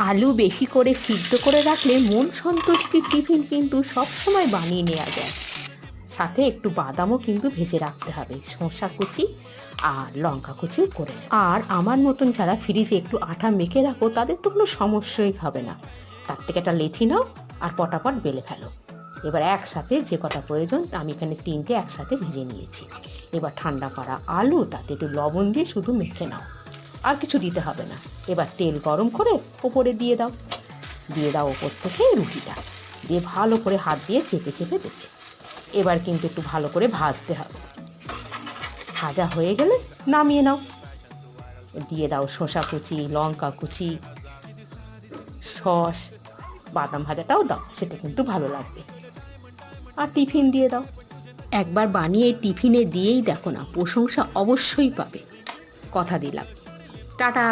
আলু বেশি করে সিদ্ধ করে রাখলে মন সন্তুষ্টির টিফিন কিন্তু সবসময় বানিয়ে নেওয়া যায়। সাথে একটু বাদামও কিন্তু ভেজে রাখতে হবে, শসা কুচি আর লঙ্কা কুচিও করে নেব। আর আমার মতন যারা ফ্রিজে একটু আটা মেখে রাখো তাদের তো কোনো সমস্যাই হবে না। তার থেকে একটা লেচি নাও আর পটাপট বেলে ফেলো। এবার একসাথে যে কটা প্রয়োজন, আমি এখানে 3টে একসাথে ভেজে নিয়েছি। এবার ঠান্ডা করা আলু তাতে একটু লবণ দিয়ে শুধু মেখে নাও, আর কিছু দিতে হবে না। এবার তেল গরম করে ওপরে দিয়ে দাও ওপর থেকে রুটিটা দিয়ে ভালো করে হাত দিয়ে চেপে চেপে দেবে। এবার কিন্তু একটু ভালো করে ভাজতে হবে। ভাজা হয়ে গেলে নামিয়ে নাও। দিয়ে দাও শসা কুচি, লঙ্কা কুচি, সস, বাদাম ভাজাটাও দাও, সেটা কিন্তু ভালো লাগবে। আর টিফিন দিয়ে দাও। একবার বানিয়ে টিফিনে দিয়েই দেখো না, প্রশংসা অবশ্যই পাবে, কথা দিলাম। টাটা।